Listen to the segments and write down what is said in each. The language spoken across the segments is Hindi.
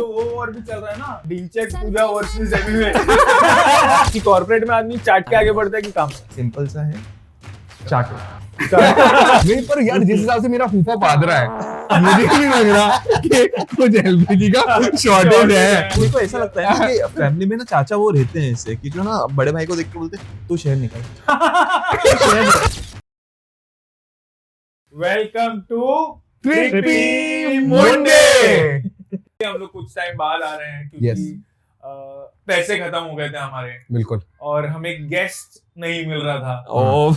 तो वो और भी चल रहा है ना, ढींचक पूजा वर्सेस एमएमए कि कॉर्पोरेट में आदमी चाट के आगे बढ़ता है कि काम सिंपल सा है, चाटो। नहीं पर यार जिस हिसाब से मेरा फूफा पाद रहा है, मुझे नहीं लग रहा कि कुछ एलपीजी का शॉर्टेज है। मुझे तो ऐसा लगता है ना कि फैमिली में ना चाचा वो रहते हैं ऐसे कि जो ना बड़े भाई को देख के बोलते तू शहर निकल। वेलकम टू ट्रिपी मुंडे। हम लोग कुछ टाइम बाद आ रहे हैं क्योंकि Yes. पैसे खत्म हो गए थे हमारे बिल्कुल। और हमें गेस्ट नहीं मिल रहा था। और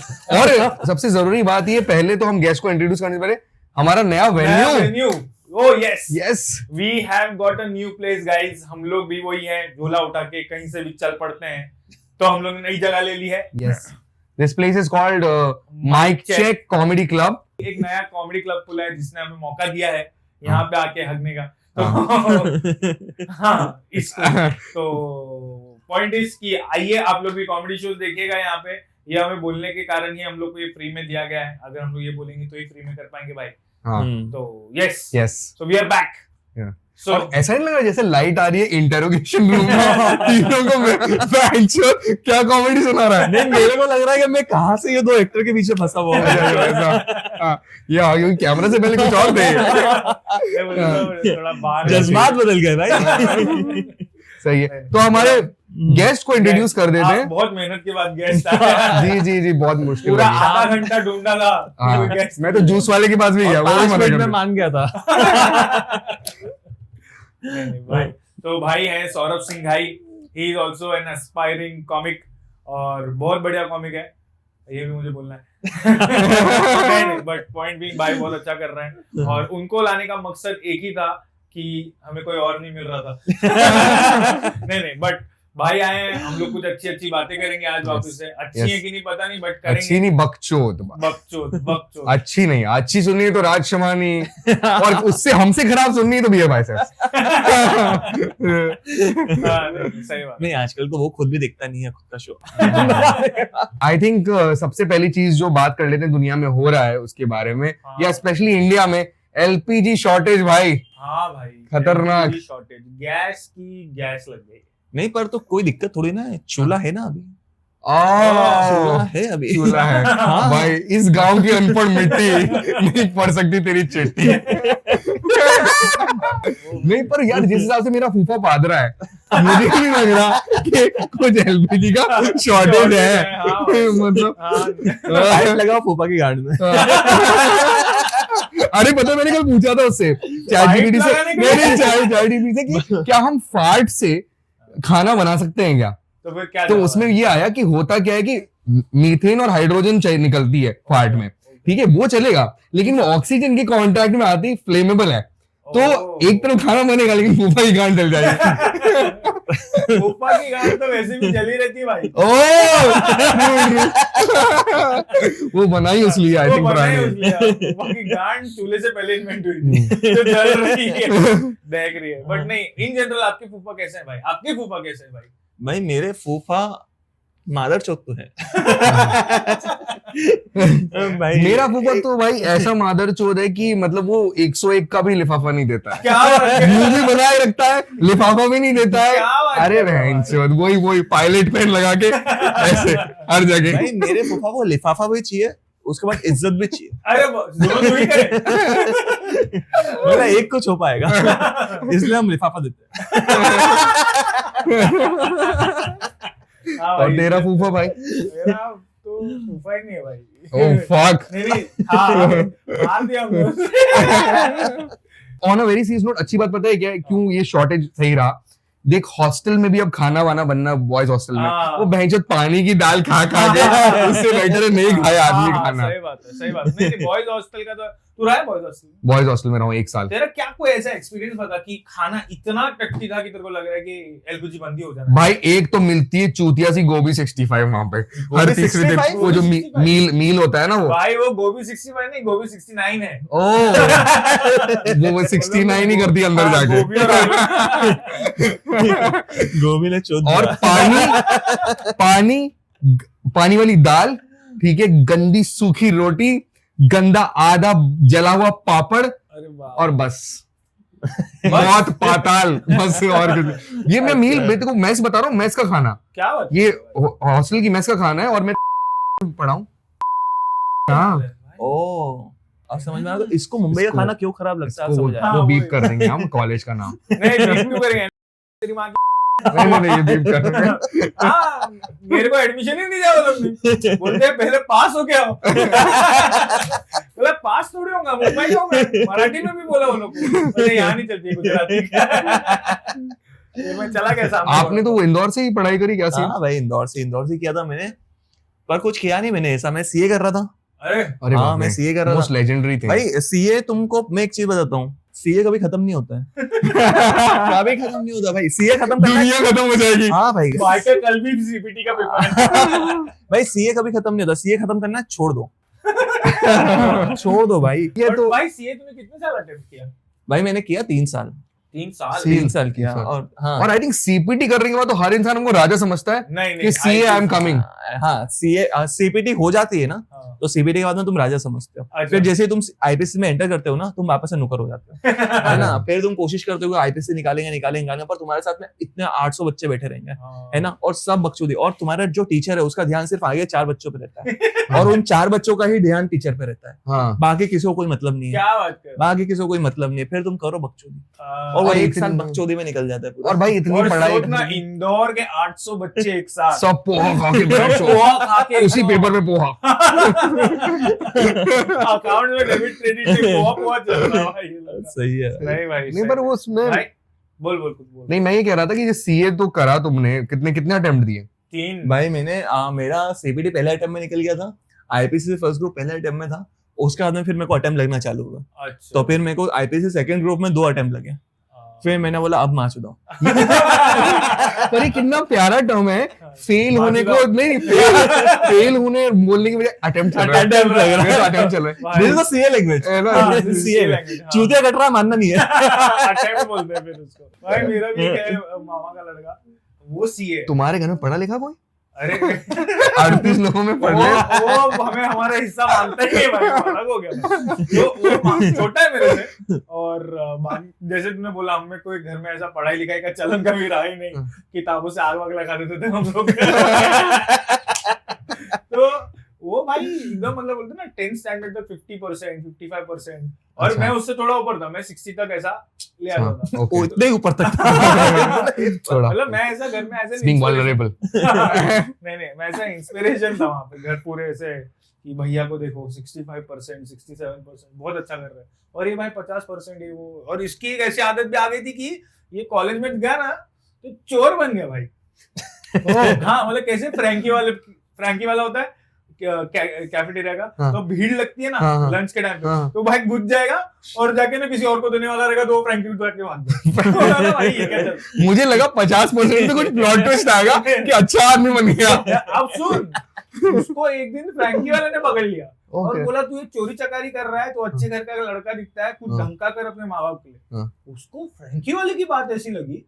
सबसे जरूरी बात ये, पहले तो हम गेस्ट को इंट्रोड्यूस करने से पहले हमारा नया venue. Oh yes yes, we have got a new place guys. हम लोग भी वही है, झोला उठा के कहीं से भी चल पड़ते हैं, तो हम लोग ने नई जगह ले ली है। Yes, this place is called Mic Check Comedy Club. एक नया कॉमेडी क्लब खुला है जिसने हमें मौका दिया है यहाँ पे आके हगने का। तो हाँ, इसको तो पॉइंट इज कि आइए आप लोग भी कॉमेडी शोज देखिएगा यहाँ पे। ये हमें बोलने के कारण ही हम लोग को ये फ्री में दिया गया है। अगर हम लोग ये बोलेंगे तो ही फ्री में कर पाएंगे भाई। तो yes yes, so we are back. So ऐसा नहीं लग रहा जैसे लाइट आ रही है इंटेरोगेशन रूम में, तीनों को क्या कॉमेडी सुना रहा है। नहीं, मेरे को लग रहा है कि मैं कहाँ से ये दो एक्टर के पीछे फंसा हुआ हूँ। ये आगे कैमरा से पहले कुछ और थे। थोड़ा बाहर जज्बात बदल गए भाई। सही है, तो हमारे गेस्ट को इंट्रोड्यूस कर देते हैं। बहुत मेहनत के बाद गेस्ट आया। जी जी जी, बहुत मुश्किल पूरा लगी। आधा घंटा ढूंढा था। हाँ, guest मैं तो जूस वाले के पास भी गया, वो भी 5 मना मिनट कर में दिया। मान गया था। नहीं, भाई तो भाई हैं सौरभ सिंह भाई। He is also an aspiring comic और बहुत बढ़िया कॉमिक है, ये भी मुझे बोलना है। बट पॉइंट बीइंग भाई बहुत अच्छा कर रहे हैं और उनको लाने का मकसद एक ही था कि हमें कोई और नहीं मिल रहा था। नहीं बट भाई आए हैं, हम लोग कुछ अच्छी अच्छी बातें करेंगे आज वापस से। अच्छी है कि नहीं पता नहीं, बट करेंगे। अच्छी नहीं, बकचोद। बकचोद अच्छी नहीं, अच्छी सुननी है तो राज शमानी, और उससे हमसे खराब सुननी है तो भैया भाई साहब। सही बात। नहीं, आजकल तो वो खुद भी देखता नहीं है खुद का शो। आई थिंक सबसे पहली चीज जो बात कर लेते हैं दुनिया में हो रहा है उसके बारे में, हाँ। या स्पेशली इंडिया में, एलपीजी शॉर्टेज भाई। हाँ भाई, खतरनाक शॉर्टेज, गैस की गैस लग गई। नहीं, पर तो कोई दिक्कत थोड़ी ना है, चूल्हा है ना अभी। चूल्हा चूल्हा है अभी। चूल्हा है हाँ। भाई, इस गांव की अनपढ़ मिट्टी नहीं पड़ सकती तेरी चिट्ठी। नहीं पर यार जिस हिसाब से मेरा फूफा पाद रहा है, मुझे नहीं लग रहा कि कुछ एलपीजी का शॉर्टेज है। मतलब पाइप लगाओ फूफा की गार्ड में। अरे पता है, मैंने कल पूछा था उससे चैटजीपीटी से कि क्या हम फार्ट से खाना बना सकते हैं क्या। तो फिर क्या तो उसमें ये आया कि होता क्या है कि मीथेन और हाइड्रोजन निकलती है फार्ट में, ठीक है, वो चलेगा, लेकिन वो ऑक्सीजन के कांटेक्ट में आती फ्लेमेबल है। तो एक तरफ खाना बनेगा लेकिन फूफा की गांड जल जाएगी। फूफा की गांड तो वैसे भी जली रहती है भाई। वो बनाई उसलिए आई थिंक पुरानी। फूफा की गांड चूल्हे से पहले इन्वेंट हुई थी, जो जल रही है, देख रही है। बट नहीं, इन जनरल आपके फूफा कैसे हैं भाई? आपके फूफा कैसे हैं भाई? भाई मेरे फूफा मादर चौथ तो है। भाई मेरा फूफा तो भाई ऐसा मादर चोद है कि मतलब वो 101 का भी लिफाफा नहीं देता है। क्या मुंह भी बनाए रखता है, लिफाफा भी नहीं देता है। क्या बात अरे कर रहे हो बहन चोद, वही पायलट पेन लगा के ऐसे हर जगह। भाई मेरे फूफा को लिफाफा भी चाहिए, उसके बाद इज्जत भी चाहिए। अरे दोनों तो ही करे। मतलब एक को छुपाएगा, इसलिए हम लिफाफा देते हाँ और भाई, तेरा फूफा भाई? मेरा तो फूफा ही नहीं है भाई। Oh fuck. नहीं हाँ, मार दिया हमने। On a very serious note, अच्छी बात पता है क्या है? क्यों ये शॉर्टेज सही रहा? देख हॉस्टल में भी अब खाना वाना बनना, बॉयज हॉस्टल में, हाँ। वो भैंचोद पानी की दाल खा के उससे बेटर है नहीं खाए आदमी हाँ, खाना। सही बात है, सही बात है। नहीं बॉयज हॉस्टल का तो तू रहा है बॉयज हॉस्टल में? बॉयज हॉस्टल में रहा हूँ 1 साल। तेरा क्या कोई ऐसा एक्सपीरियंस बता कि खाना इतना टट्टी था कि तेरे को लग रहा है कि एलपीजी बंदी हो जाना है? भाई एक तो मिलती है चूतिया सी गोभी 65 वहां पे हर तीसरे दिन, 65? वो जो मील होता है ना वो। भाई वो गोभी 65 नहीं, गोभी 69 है। ओ वो 69 ही करती है अंदर हाँ, जाके। गोभी और आलू। गोभी ने चोद और पानी वाली दाल, ठीक है, गंदी सूखी रोटी, गंदा आधा जला हुआ पापड़, अरे वाह। और बस मौत पाताल बस और कुछ। ये मैं मील मैं तेरे को मैस बता रहा हूँ, मैस का खाना, क्या बात ये हॉस्टल की मैस का खाना है और मैं पढ़ाऊँ। हाँ ओ अब समझ में आ रहा, तो इसको मुंबई का इसको- खाना क्यों खराब लगता है, आप इसको समझ आया? हाँ, वो बीप वही। कर देंगे हम कॉलेज का नाम। नहीं बीप क्यों करेंगे तेरी माँ की। नहीं ये बीप कर देंगे। हाँ, मेरे को एडमिशन ही नहीं दिया वो लोग ने। बोलते हैं पहले पास हो के आओ। बोला पास थोड़ी होगा, मुंबई का हूँ मैं। मराठी में भी बोला वो लोग को। बोले यहाँ नहीं चलती गुजराती। फिर मैं चला गया सामने। आपने तो वो इंदौर से ही पढ़ाई करी क्या? हाँ भाई, इंदौर से किया था मैंने, पर कुछ किया नहीं मैंने ऐसा। मैं सीए कर रहा था। अरे अरे हाँ, मैं सीए कर रहा मोस्ट था लेजेंडरी थिंग भाई। सीए तुमको मैं एक चीज बताता हूँ, सीए कभी खत्म नहीं होता है। कभी खत्म नहीं होता भाई, सीए खत्म करना दुनिया खत्म हो जाएगी। हाँ भाई। भाई का कल भी सीपीटी का पेपर है। भाई सीए कभी खत्म नहीं होता, सीए खत्म करना है, छोड़ दो। छोड़ दो भाई। ये But तो भाई सीए तूने कितने साल अटेम्प्ट किया? भाई मैंने किया 3 साल। 3 साल? 3 साल किया। साल। और हाँ और आई थिंक सीपीटी करने के बाद तो हर इंसान हमको राजा समझता है नहीं कि सीए आई एम कमिंग। हाँ, सीए सीपीटी हो जाती है ना, हाँ। तो सीपीटी के बाद में तुम राजा समझते हो। अच्छा। फिर जैसे ही तुम आईपीसी में एंटर करते हो ना, तुम वापस से नौकर हो जाते हो, है ना। फिर तुम कोशिश करते हो कि आईपीसी निकालेंगे, पर तुम्हारे साथ में इतने 800 बच्चे बैठे रहेंगे, हाँ। है ना, और सब बकचोदी। और तुम्हारा जो टीचर है उसका ध्यान सिर्फ आगे 4 बच्चों पे रहता है, और उन 4 बच्चों का ही ध्यान टीचर पे रहता है। हाँ बाकी किसी को कोई मतलब नहीं है, क्या बात कर? बाकी किसी को कोई मतलब नहीं है। फिर तुम करो बकचोदी, और वो और 1 साल इतनी- बकचोदी में निकल जाता है पूरा। और भाई इतनी और पढ़ाई सोचना इंदौर के 800 बच्चे एक साथ सब पोहा खा के बैठ सब पोहा खा के उसी पेपर में पोहा। अकाउंट में डेबिट क्रेडिट से पोहा चल रहा है भाई, ये लड़का। सही है। नहीं भाई नहीं पर वो उसमें भाई बोल कुछ बोल। नहीं, मैं ये कह रहा था कि ये सीए तो करा तुमने, कितने अटेम्प्ट दिए? 3 भाई मैंने मेरा सीबीटी पहले अटेम्प्ट में निकल गया था, आईपीसी से फर्स्ट ग्रुप पहले अटेम्प्ट में था, उसके बाद में फिर मेरे को अटेम्प्ट लगना चालू हुआ। अच्छा तो फिर मेरे को आईपीसी सेकंड ग्रुप में 2 अटेम्प्ट लगे। फिर मैंने बोला अब मार चुदा। पर ये कितना प्यारा टर्म है, फेल होने को माचुदा। नहीं, फेल होने बोलने की बजाय अटेम्प्ट चल रहा है। Attempt लग रहा है। मेरा तो attempt चल रहा है। भाई, this is the CA language. है ना? हाँ, this is CA CA language, हाँ। चूतिया कट रहा मानना नहीं है। अटेम्प्ट बोलते हैं फिर उसको। भाई मेरा भी एक है मामा का लड़का, वो सीए। तुम्हारे घर में पढ़ा लिखा कोई? अरे 38 लोगों में पढ़ ले। वो हमें हमारा हिस्सा मानता ही है भाई, अलग हो गया भाई। वो छोटा है मेरे से, और जैसे तुमने बोला हमें कोई घर में ऐसा पढ़ाई लिखाई का चलन कभी रहा ही नहीं, किताबों से आग वाग लगा देते थे हम लोग। तो वो भाई एकदम मतलब बोलते ना 10th स्टैंडर्ड तक 50%, 55%, और अच्छा। मैं उससे थोड़ा ऊपर था, मैं 60 तक ऐसा ले आता था। ओके, वो इतने ही ऊपर तक। थोड़ा मतलब मैं ऐसा घर में ऐसे being vulnerable। नहीं मैं ऐसा इंस्पिरेशन था वहां पे घर पूरे ऐसे कि भैया को देखो 65%, 67% बहुत अच्छा कर रहा है, और ये भाई 50% ये वो। और इसकी एक ऐसी आदत भी आ गई थी कि ये कॉलेज में गया ना तो चोर बन गया भाई। हाँ मतलब कैसे फ्रैंकी वाला होता है कैफेटेरिया का, हाँ। तो भीड़ लगती है ना हाँ। लंच के टाइम पे, हाँ। तो भाई घुस जाएगा और जाके ना किसी और को देने वाला रहेगा, तो वो फ्रैंकी उठा के भाग जाएगा। भाई ये क्या चल रहा है? मुझे लगा 50% में कुछ प्लॉट ट्विस्ट आएगा कि अच्छा आदमी बन गया। अब सुन, उसको एक दिन फ्रैंकी वाले ने पकड़ लिया और ओके। बोला तू ये चोरी चकारी कर रहा है, तो अच्छे घर का लड़का दिखता है, कुछ हाँ। ढंग का कर अपने माँ बाप के लिए। हाँ। उसको फ्रैंकी वाले की बात ऐसी लगी,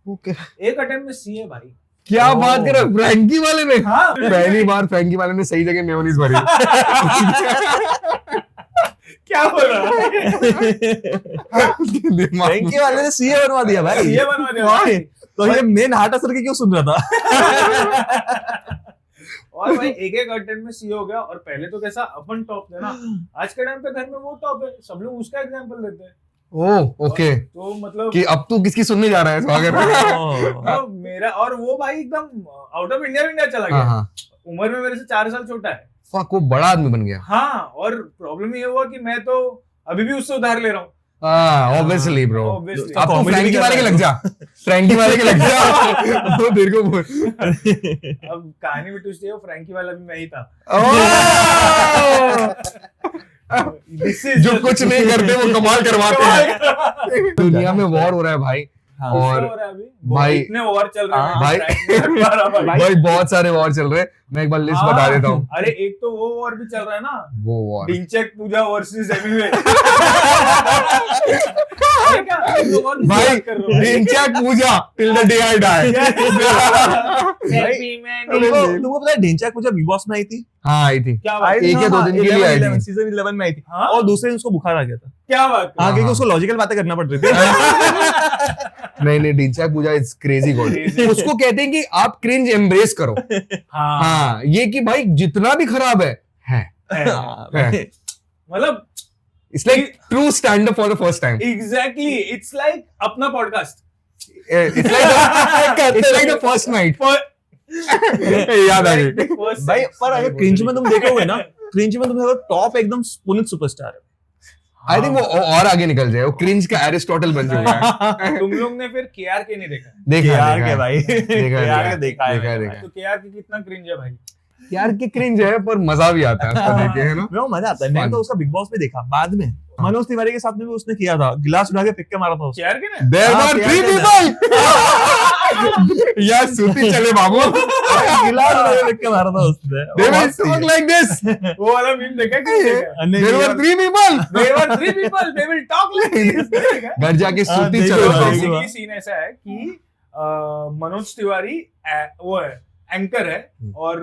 ओके, एक अटेम्प्ट में सीए भाई। क्या ओ। बात कर रहे हो? फ्रैंकी वाले ने हाँ पहली बार फ्रैंकी वाले ने सही जगह मेयोनीज भरी। क्या बोल रहा है? दिमाग फ्रैंकी वाले ने सीए बनवा दिया भाई। सीए बनवा दिया भाई, भाई। तो ये मेन हार्ट असर के क्यों सुन रहा था? और भाई एक अटेम्प्ट में सीए हो गया, और पहले तो कैसा अपन टॉप थे ना, आज के टाइम पे घर में वो टॉप है, सब लोग उसका एग्जांपल देते हैं। ओह ओके, तो मतलब कि अब तू किसकी सुनने जा रहा है स्वागत में? तो मेरा और वो भाई एकदम आउट ऑफ इंडिया चला हाँ गया। हाँ, उम्र में मेरे से 4 साल छोटा है। फक, वो बड़ा आदमी बन गया। हाँ, और प्रॉब्लम ये हुआ कि मैं तो अभी भी उससे उधार ले रहा हूँ। हाँ ऑब्वियसली ब्रो, Obviously। अब तो Comedy फ्रैंकी भी वाले के कर लग जा, फ्रैंकी वाले के लग जा। वो तेरे को बोल। अब कहानी में ट्विस्ट है, वो फ्रैंकी वाला भी मैं ही था। This is जो कुछ नहीं करते वो कमाल करवाते हैं। दुनिया में वॉर हो रहा है भाई, हाँ। और हो रहा है अभी भाई- इतने वॉर चल रहे हैं भाई- भाई। भाई बहुत सारे वॉर चल रहे हैं। मैं एक बार लिस्ट हाँ, बता देता हूँ। अरे एक तो वो वॉर भी चल रहा है ना, वो वॉर डिंचक पूजा वर्सेस एमीवे। अरे क्या तुम लोग और किसी भाई, बात कर रहे हो? Dhinchak Pooja till the day I die. Selfie man। तुमको पता है ढेंचा पूजा बिग बॉस में आई थी? हाँ आई थी क्या बात, एक या दो दिन के लिए आई थी। सीजन 11 में आई थी हाँ? और दूसरे दिन उसको बुखार आ गया था। क्या बात हाँ, क्योंकि हाँ। उसको लॉजिकल बातें करना पड़ रही थी। नहीं डीनचैक पूजा इज क्रेजी गॉड। उसको कहते हैं कि आप क्रिंज एम्ब्रेस करो। हाँ हाँ ये कि भाई जितना भी खराब है हाँ, मतलब it's like true stand up for the first time. Exactly it's like अपना podcast it's like the first night. याद आ गई। भाई पर अगर क्रिंज में तुम देखोगे ना, क्रिंज में तुम देखो टॉप एकदम पुनीत सुपरस्टार है। आई थिंक वो और आगे निकल जाए, वो क्रिंज का एरिस्टोटल बन चुका है। तुम लोग ने फिर केआर के नहीं देखा? केआर के भाई, देखा केआर के देखा है देखा मैंने। देखा तो केआर के कितना क्रिंज है भाई। यार की क्रिंज है पर मजा भी आता है उसको देख के, है ना। मेरे को मजा आता है। मैंने तो उसका बिग बॉस में देखा बाद में, मनोज तिवारी के साथ में भी उसने किया था, गिलास उठा के पिक के मारा था उसने। केआर के ने There हाँ, were केआर three के people. यार सूती चले बाबू। गिलास उठा के पिक के मारा था उसने। They will talk like this. वो वाला मीम देखा कि नहीं देखा? There were three people. There were three people, they will talk like this. देखा? घर जाके हाँ, सूती देखो, चलो देखो। बाबू। बेसिकली सीन ऐसा है कि मनोज तिवारी वो है एंकर है और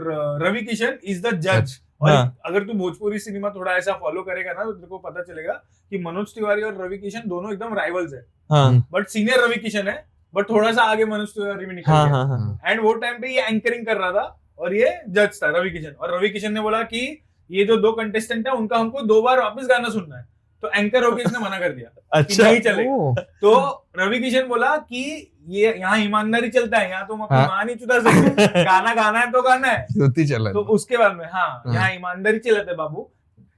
रवि किशन इज द जज। और हाँ। अगर तू भोजपुरी सिनेमा थोड़ा ऐसा फॉलो करेगा ना तो तेरे को पता चलेगा कि मनोज तिवारी और रवि किशन दोनों एकदम राइवल्स है। हाँ बट सीनियर रवि किशन है, बट थोड़ा सा आगे मनोज तिवारी भी निकल हाँ गया। हाँ हाँ। एंड वो टाइम पे ये एंकरिंग कर रहा था और ये जज था रवि किशन। और रवि किशन ने बोला कि ये जो दो कंटेस्टेंट है उनका हमको 2 बार वापस गाना सुनना है। तो एंकर होके इसने मना कर दिया कि अच्छा नहीं चलेगा। ओह, तो रवि किशन बोला कि ये यहाँ ईमानदारी चलता है, यहाँ तुम अपनी हाँ। मां नहीं चुदा सकते, गाना गाना है तो गाना है। सूती चलो। तो उसके बाद में हाँ यहाँ ईमानदारी चलते बाबू,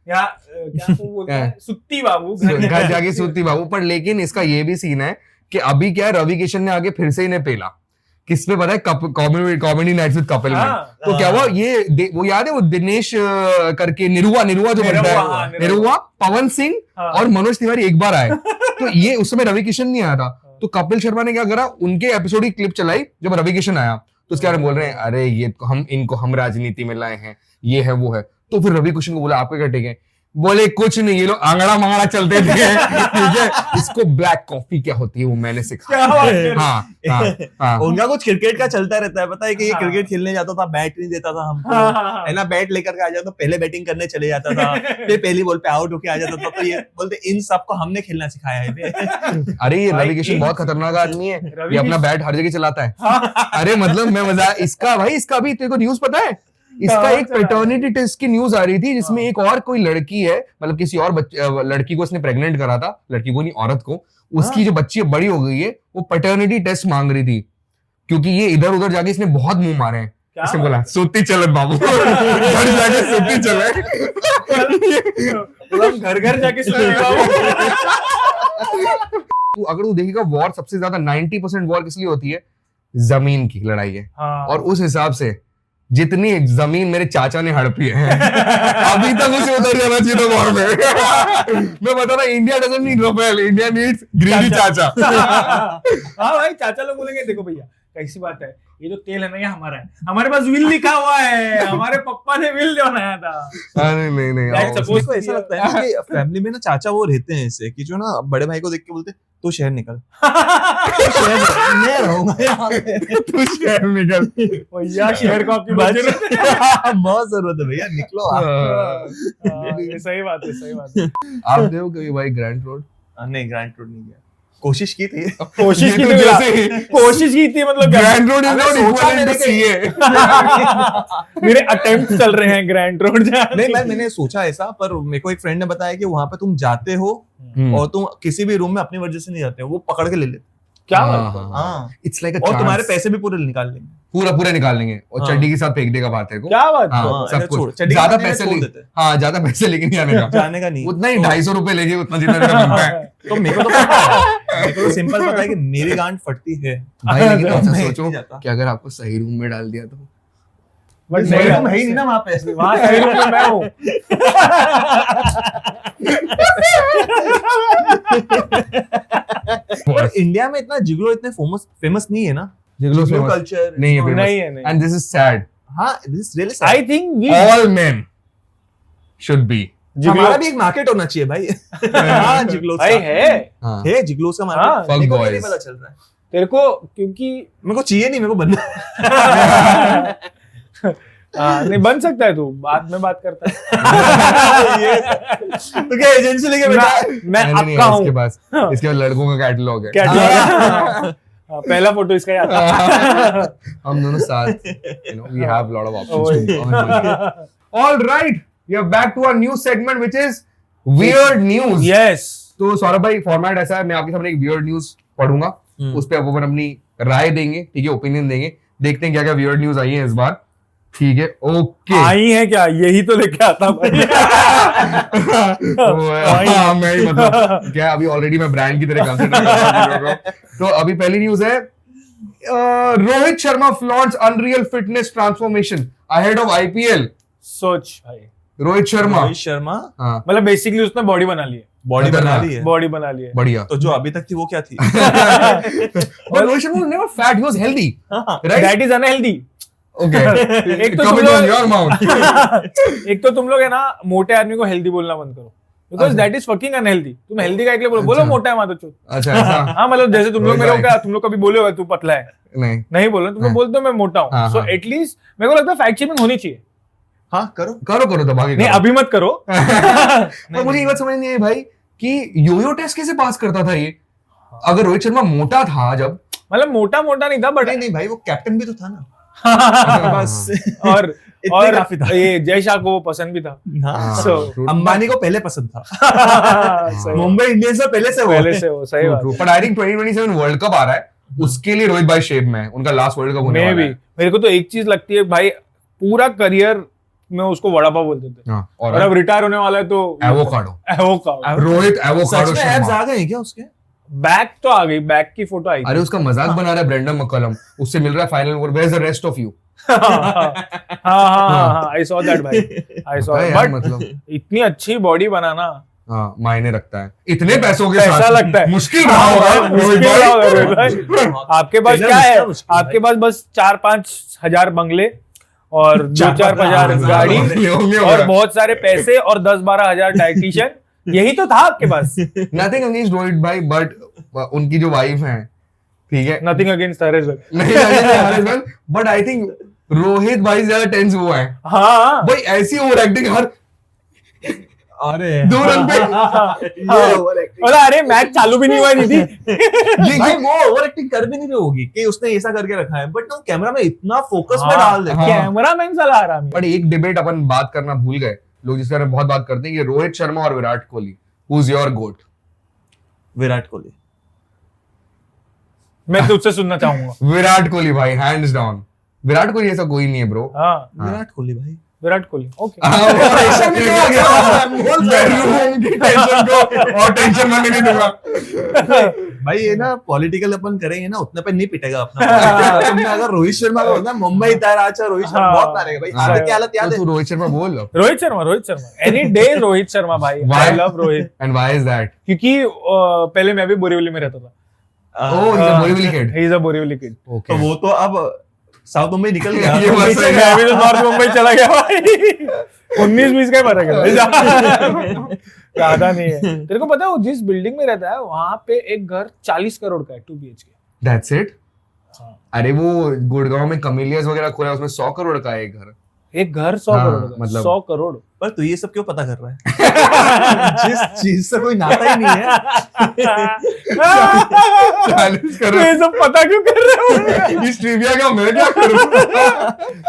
यहाँ क्या तो बोलते हैं सुत्ती बाबू घर जाके सूती बाबू। पर लेकिन इसका ये भी सीन है कि अभी क्या है, रवि किशन ने आगे फिर से इन्हें पेला। किस पे पता है? कॉमेडी नाइट्स विद कपिल में। हाँ, तो क्या हुआ ये वो याद है वो दिनेश करके निरुआ जो बनता हाँ, है, निरुआ, पवन सिंह हाँ। और मनोज तिवारी एक बार आए। तो ये उस समय रवि किशन नहीं आया था। तो कपिल शर्मा ने क्या करा, उनके एपिसोड की क्लिप चलाई जब रवि किशन आया। तो उसके बारे में बोल रहे हैं अरे ये तो हम राजनीति में लाए हैं, ये है वो है। तो फिर रवि किशन को बोला आपके क्या ठीक है? बोले कुछ नहीं, ये लोग आंगड़ा मंगड़ा चलते थे। ठीक है, इसको ब्लैक कॉफी क्या होती है वो मैंने सिखाया। क्या बात कर रहे हो? हाँ उनका कुछ क्रिकेट का चलता रहता है, पता है कि ये हाँ। क्रिकेट खेलने जाता था, बैट नहीं देता था हमको, हाँ, हाँ, हाँ। है ना, बैट लेकर के आ जाता, पहले बैटिंग करने चले जाता था, फिर पहली बॉल पे आउट होके आ जाता था। तो ये बोलते इन सबको हमने खेलना सिखाया है। अरे ये भाई, रवि किशन बहुत खतरनाक आदमी है। रवि ये अपना किशन- बैट हर जगह चलाता है। अरे मतलब मैं मजा इसका भाई, इसका भी तेरे को न्यूज पता है? इसका कहाँ एक चला? पेटर्निटी टेस्ट की न्यूज आ रही थी जिसमें एक और कोई लड़की है, मतलब किसी और लड़की को उसने प्रेग्नेंट करा था, लड़की को नहीं औरत को। उसकी जो बच्ची बड़ी हो गई है वो पैटर्निटी टेस्ट मांग रही थी क्योंकि ये इधर उधर जाके इसने बहुत मुंह मारे हैं। क्या इसने बोला सूती चलत बाबू, घर जाके सूती चले। मतलब घर घर जाके सुने बाबू। तू अगर तू देखेगा वॉर सबसे ज्यादा 90% वॉर किस लिए होती है? जमीन की लड़ाई है। हाँ। और उस हिसाब से जितनी जमीन मेरे चाचा ने हड़पी है अभी तक उसे उधर जाना चाहिए था वॉर में। मैं बता रहा India doesn't need Rafale, India needs greedy चाचा। हाँ भाई, चाचा लोग बोलेंगे देखो भैया कैसी बात है, ये जो तेल है ना ये हमारा है, हमारे पास विल लिखा हुआ है, हमारे पप्पा ने विल बनाया था। अरे नहीं That's और- supposed उसको ऐसा लगता है ना कि फैमिली में ना चाचा वो रहते हैं ऐसे कि जो ना बड़े भाई को देख के बोलते तू शहर निकल, मैं रहूंगा यहाँ पे। तू शहर निकल। भैया शहर को आपकी बस- जरूरत है। बहुत जरूरत है भैया, निकलो आप। हाँ, ये सही बात है, सही बात है। आप देखो कभी भाई ग्रैंड रोड? नहीं, ग्रैंड रोड नहीं गया, कोशिश की थी। कोशिश की ये तो थी, जैसे कोशिश की थी मतलब क्या? ग्रैंड रोड इज अबे नॉट सोचा इक्वल मैंने टू कि- सीए। मेरे अटेम्प्ट चल रहे हैं ग्रैंड रोड जाने नहीं, के। मैंने सोचा ऐसा, पर मेरे को एक फ्रेंड ने बताया कि वहां पे तुम जाते हो और तुम किसी भी रूम में अपनी मर्जी से नहीं जाते हो, वो पकड़ के ले लेते। क्या हाँ, बात है? हाँ। हाँ, इट्स लाइक अ और तुम्हारे पैसे भी पूरे निकाल लेंगे। पूरा निकाल लेंगे और हाँ। चड्डी के साथ फेंक देगा बात तेरे को। क्या बात है? हाँ, हाँ, सब ऐसा कुछ। छोड़, चड्डी ज्यादा के साथ पैसे छोड़ ले- देते हैं। हाँ ज्यादा पैसे लेके नहीं आने का। जाने का नहीं। उतना ही 250 रुपए लेके उतना जितना तेरा बनता है। तो मेरे को तो पता है, मेरे को तो सिंपल पता है कि मेरी गांड फटती है। भाई लेकिन मैं अच्छा नहीं सोचो जाता। कि अगर आपको सही रूम में डाल दिया तो बट सही नहीं रूम है ही नहीं ना वहाँ पे। वहाँ सही रूम में मैं हूँ। पर इंडिया में इतना जिगलो इतने फेमस नहीं है ना, जिगलो जिगलो famous कल्चर नहीं है नहीं है, नहीं। And this is sad. हाँ, this really I think we all men should be. हमारा भी एक मार्केट होना चाहिए भाई। हाँ, जिगलोस भाई का है है, जिगलोस का हाँ, मार्केट। fuck मेरे को नहीं boys। पता चल रहा है, तेरे को, क्योंकि मेरे को चाहिए नहीं, मेरे को बनना। नहीं बन सकता है, तू बाद में बात करता है। तो क्या एजेंसी लेके बैठा है? मैं नहीं, आपका हूँ। इसके पास लड़कों का कैटलॉग है। क्या पहला फोटो इसका ही आता है। हम दोनों साथ, we have lot of options. All right, we are back to our new segment which is weird news. Yes. तो सौरभ भाई फॉर्मेट ऐसा है, मैं आपके सामने एक वियर्ड न्यूज पढ़ूंगा, उस पे अपन अपनी राय देंगे, ठीक है, ओपिनियन देंगे, देखते हैं क्या क्या वियर्ड न्यूज आई है इस बार, ठीक है, ओके। आई है क्या, यही तो लेके आता भाई। हाँ, मैं ही मतलब क्या, अभी ऑलरेडी मैं ब्रांड की तरह कंसिडर कर रहा हूं। तो अभी पहली न्यूज है, Rohit Sharma flaunts unreal fitness transformation ahead of IPL. सोच भाई, रोहित शर्मा, हाँ, मतलब बेसिकली उसने बॉडी बना ली है, बॉडी बना ली है। बॉडी बना ली है, बढ़िया। तो जो अभी तक थी वो क्या थी? But Rohit Sharma was never fat, he was healthy, right? That is unhealthy. Okay. एक तो Come तुम it on लोग your mouth. एक तो तुम लोग है ना, मोटे आदमी को हेल्दी बोलना बंद करो, because that is fucking unhealthy. तुम हेल्दी का एक बोलो, बोलो मोटा है मातो चो। अच्छा ऐसा? हाँ, मतलब जैसे तुम लोग मेरे को क्या, तुम लोग कभी बोले होगा तू पतला है, नहीं नहीं बोलो, तुम लोग बोलते हो मैं मोटा हूँ। हाँ, सो हाँ। एटलीस्ट मेरे को लगता है फैक्ट चेकिंग होनी चाहिए। हाँ करो। करो तो बाकी नहीं करो। अभी मत करो। पर मुझे ये बात समझ नहीं आई भाई कि योयो टेस्ट कैसे पास करता था ये, अगर रोहित शर्मा मोटा था जब, मतलब मोटा मोटा नहीं था, बट नहीं भाई, वो कैप्टन भी तो था ना। बस और इतने काफी था। ये जय शाह को वो पसंद भी था। हाँ। So, अंबानी को पहले पसंद था। सही मुंबई इंडियंस में पहले से पहले से वो सही बात। But I think 2027 world cup आ रहा है, उसके लिए रोहित भाई शेप में है, उनका लास्ट वर्ल्ड कप होने मैं वाला भी, है। मेरे को तो एक चीज लगती है भाई, पूरा करियर में उसको वड़ा पाव बोलते थे, हाँ, और अब रिटायर होने वाला है तो एवोकाडो, एवोकाडो। रोहित सच एवोकाडो में एब्स शर्मा। आ गए हैं क्या उसके? बैक तो आ गई, बैक की फोटो आई अरे उसका मजाक बना रहा है ब्रेंडन मक्कलम, उससे मिल रहा है final, where is the rest of you? हाँ, आई सॉ दैट भाई, आई सॉ। बट मतलब इतनी अच्छी बॉडी बनाना हाँ, मायने रखता है, इतने पैसों के पैसा साथ लगता है, मुश्किल रहा होगा रोहित मुश्किल भाई। रहा होगा रोहित भाई। आपके पास Trainer क्या है, मुश्किल भाई। आपके पास बस 4-5 हजार बंगले और 2-4 हजार गाड़ी होंगे और बहुत सारे पैसे और 10-12 हजार डाइटिशियन, यही तो था आपके पास। नथिंग अगेंस्ट रोहित भाई, बट उनकी जो वाइफ है, ठीक है, नथिंग अगेंस्ट हर इज नहीं, बट आई थिंक रोहित भाई ज्यादा टेंस हुआ है हाँ भाई, ऐसी ओवर एक्टिंग हर अरे 2 रन पे। बोला अरे मैच चालू भी नहीं हुआ दीदी। भाई वो ओवर एक्टिंग कर भी नहीं रही होगी कि उसने ऐसा करके रखा है, बट वो कैमरा में इतना फोकस में डाल दे। हाँ। कैमरा मैन चला रहा है। बट एक डिबेट अपन बात करना भूल गए, लोग जिसके बारे में बहुत बात करते हैं, कि रोहित शर्मा और Virat Kohli, who is your GOAT? Virat Kohli. मैं तुझसे सुनना चाहूंगा। विराट कोहली भाई, हैंड्स डाउन। विराट कोहली ऐसा कोई नहीं है ब्रो। हाँ, विराट कोहली भाई। विराट कोहली ओके। और टेंशन मैं नहीं दूंगा। भाई ये ना पॉलिटिकल अपन करेंगे ना, उतने पे नहीं पिटेगा अपना। तुमने अगर रोहित शर्मा को ना मुंबई ताराचा रोहित शर्मा हाँ। बहुत मारेगा भाई। हालत की हालत याद तो है? तू रोहित शर्मा बोल। रोहित शर्मा एनी डे रोहित शर्मा भाई। Why? I love Rohit, and why is that? क्योंकि पहले मैं भी बोरीवली में रहता था। Oh, he is a Borivali kid. He is a Borivali kid. तो ओके, वो तो अब साउथ मुंबई निकल गया। ये बात सही है। मैं भी तो नॉर्थ मुंबई चला गया भाई। 19-20 का ही फर्क है, ज्यादा नहीं है। तेरे को पता है वो जिस बिल्डिंग में रहता है वहां पे एक घर 40 करोड़ का है, 2 BHK। That's it. हाँ। अरे वो गुड़गांव में कमिलियस वगैरह खोला है, उसमें 100 करोड़ का है एक घर। एक घर 100 हाँ, करोड़ का, मतलब- 100 करोड़। पर तू ये सब क्यों पता कर रहा है? जिस चीज से कोई नाता ही नहीं है। 40 तो करोड़ ये सब पता क्यों कर रहे हो? इस ट्रिविया का मैं क्या करूं?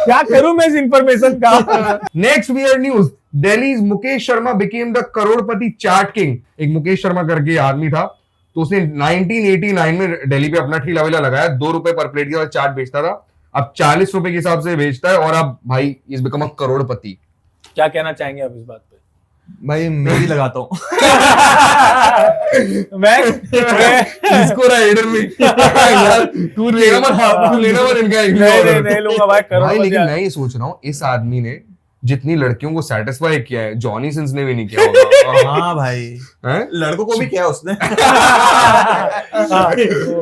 क्या करूं मैं इस इंफॉर्मेशन का? Next weird news, Delhi's Mukesh Sharma became the करोड़पति चाट किंग। एक मुकेश शर्मा करके आदमी था, तो उसने 1989 में दिल्ली पे अपना ठेला वेला लगाया, 2 रुपए पर प्लेट के बाद चाट बेचता था। अब 40 रुपए के हिसाब से बेचता है, और अब भाई इज बिकम अ करोड़पति। क्या कहना चाहेंगे आप इस बात पे? भाई मैं भी लगाता हूँ। मैं इसको रहा हेडर में यार, तू लेना मत इनका नहीं लूंगा भाई, करोड़ भाई। लेकिन मैं ये सोच रहा हूँ, इस आदमी ने जितनी लड़कियों को सेटिस्फाई किया है, जॉनी सिंस ने भी नहीं किया होगा। हाँ भाई, हैं? लड़कों को भी किया उसने।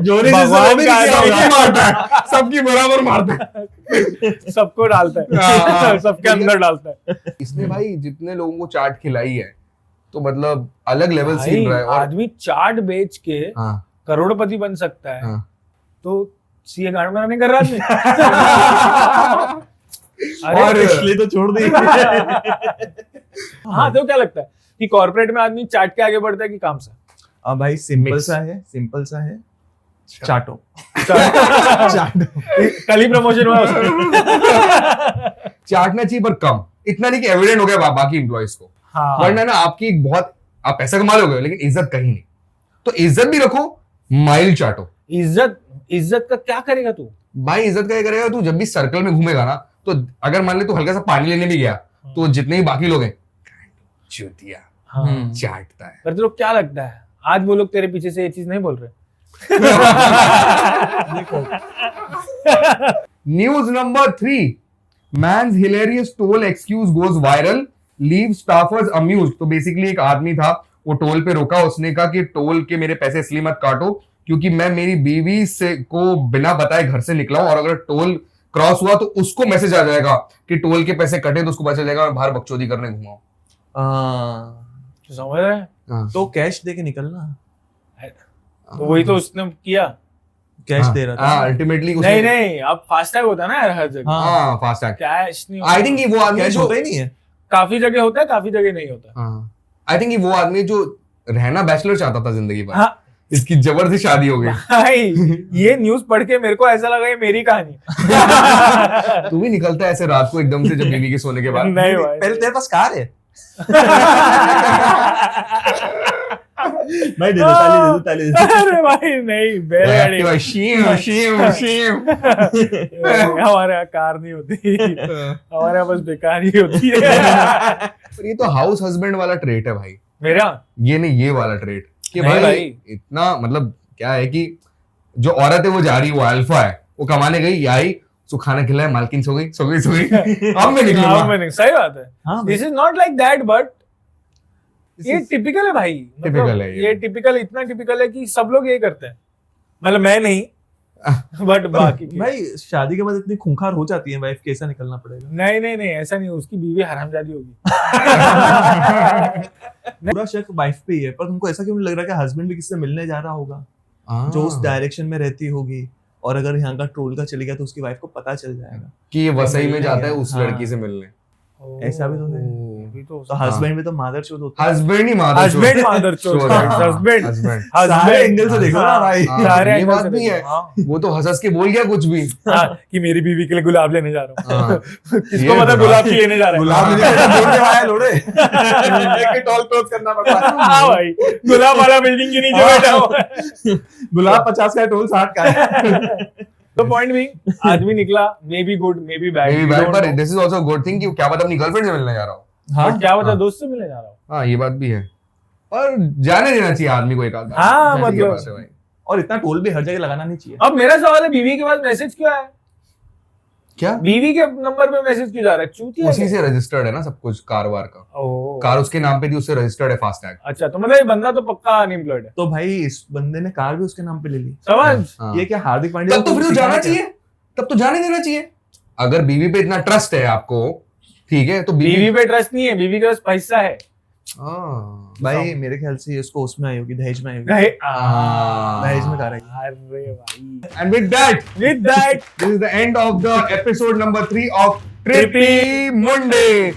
जोनी भगवान भी का सबकी मारता है, सबकी बराबर मारता है। सबको डालता है, हाँ। सबके अंदर डालता है। इसने भाई जितने लोगों को चाट खिलाई है, तो मतलब अलग लेवल भाई, सीन रहा है। और आदमी चाट बेच के हाँ, करोड़पति बन सकता है, हाँ। तो सीए गांड बनाने कर रहा है। अरे और इसलिए तो छोड़ दी। हाँ, तो क्या लगता है कि कॉर्पोरेट में आदमी चाट के आगे बढ़ता है कि काम से? अब भाई सिंपल Mix. सा है चाटो। कल ही प्रमोशन हुआ उसका। चाटना चाहिए पर कम, इतना नहीं कि एविडेंट हो गया बाकी एम्प्लॉयज को, हाँ, वरना ना आपकी एक बहुत, आप पैसा कमा लोगे लेकिन इज्जत कहीं नहीं। तो इज्जत भी रखो, माइल चाटो। इज्जत का क्या करेगा तू? भाई इज्जत क्या करेगा, तू जब भी सर्कल में घूमेगा ना, तो अगर मान ले तू हल्का सा पानी लेने भी गया, तो जितने भी बाकी लोग हैं, चूतिया हाँ। चाटता है। पर तेरे को क्या लगता है आज वो लोग तेरे पीछे से ये चीज नहीं बोल रहे? News number 3, man's hilarious toll excuse goes viral, leave staffers amused. तो बेसिकली एक आदमी था, वो टोल पे रोका, उसने कहा कि टोल के मेरे पैसे इसलिए मत काटो क्योंकि मैं मेरी बीवी से को बिना बताए घर से निकला हूं, और अगर टोल क्रॉस हुआ तो उसको मैसेज आ जाएगा कि टोल के पैसे कटे, तो उसको पता चलेगा मैं बाहर बकचोदी करने घुमा हूं। समझ रहे हैं? तो कैश दे के निकलना, तो वही तो उसने किया। कैश दे रहा था। अल्टीमेटली नहीं, अब फास्टैग होता है ना यार हर जगह। हाँ। फास्टैग। कैश नहीं आई थिंक ये वो आदमी कैश जो, होता ही नहीं है। काफी जगह होता है, काफी जगह नहीं होता। आई थिंक ये वो आदमी जो रहना बैचलर चाहता था जिंदगी भर, हाँ इसकी जबरदस्ती शादी हो गई। भाई, ये न्यूज पढ़ के मेरे को ऐसा लगा ये मेरी कहानी। तू भी निकलता है ऐसे रात को एकदम से जब बीवी के सोने के बाद? नहीं भाई, पहले तेरे पास कार है? भाई दे दो, ताली दे दो। अरे भाई नहीं, बैलगाड़ी। एक्टिवा, शीम शीम शीम। हमारे यहाँ कार नहीं होती, हमारे यहाँ बस बेकार ही होती है। पर ये तो हाउस हस्बैंड वाला ट्रेट है भाई, मेरे यहाँ ये नहीं, ये वाला ट्रेट कि नहीं भाई, भाई। इतना मतलब क्या है कि जो औरत है वो जा रही, वो अल्फा है, वो कमाने गई, आई, उसको खाना खिलाया, मालकिन सो गई। अब मैं निकलूंगा। हाँ, मैंने सही बात है। हाँ this is not like that, but ये टिपिकल है भाई। Typical है ये। ये टिपिकल, इतना टिपिकल है कि सब लोग यही करते हैं। मतलब मैं नहीं, बट बाकी के। भाई शादी के बाद इतनी खूंखार हो जाती है वाइफ, कैसा निकलना पड़ेगा? नहीं, ऐसा नहीं, उसकी बीवी हरामजादी होगी। पूरा शक वाइफ पे ही है, पर तुमको ऐसा क्यों लग रहा है कि हस्बैंड भी किससे मिलने जा रहा होगा जो उस डायरेक्शन में रहती होगी, और अगर यहाँ का टोल का चले गया तो उसकी वाइफ को पता चल जाएगा कि ये वसई में जाता है उस हाँ। लड़की से मिलने। ऐसा भी तो है। भी तो तो हस्बैंड भी तो मादरचोद होता है। हस्बैंड ही मादर हस्बैंड मादरचोद, हस्बैंड हस्बैंड। सारे एंगल से देखो ना भाई। सारे ये एंगल बात से भी है, देखो, हाँ। वो तो हंस के बोल गया कुछ भी। कि मेरी बीवी के लिए गुलाब लेने जा रहा हूँ। हाँ। किसको पता गुलाब की लेने जा रहा है? गुलाब लेके आया लोड़े। लेके टोल क्रॉस करना पड़ता है। हाँ भाई, गुलाब वाला बिल्डिंग के नीचे बैठा हुआ है। गुलाब 50 का है, टोल 60 का है। तो पॉइंट भी, आदमी निकला, may be good, may be bad, Maybe bad, but this is also a good thing कि क्या पता अपनी गर्लफ्रेंड से मिलने जा रहा हो। हाँ क्या बता हाँ। दोस्त से मिलने जा रहा हूँ। हाँ ये बात भी है, और जाने देना चाहिए आदमी को एक आध बार। हाँ, जैसे कि मतलब- बात है भाई। और इतना टोल भी हर जगह लगाना नहीं चाहिए। अब मेरा सवाल है, बीवी के पास मैसेज क्यों आया? क्या बीवी के नंबर पे मैसेज क्यों जा रहा है? चूतिया है उसी क्या? से रजिस्टर्ड है ना सब कुछ, कार वार का, ओह, कार उसके नाम पे थी, उससे रजिस्टर्ड है फास्टैग। अच्छा, तो मतलब ये बंदा तो पक्का अनएम्प्लॉयड है। तो भाई इस बंदे ने कार भी उसके नाम पे ले ली। समझ? ये क्या हार्दिक पांड्या तब तो फिर तो जाना चाहिए, तब तो जाने देना चाहिए। अगर बीवी पे इतना ट्रस्ट है आपको, ठीक है, तो बीवी पे ट्रस्ट नहीं है, बीवी के पास पैसा है। भाई मेरे ख्याल से ये उसको उसमें आई होगी, दहेज में आई होगी। दहेज में कार आई। अरे भाई, And with that, with that, this is the end of the episode number 3 of Trippy Monday.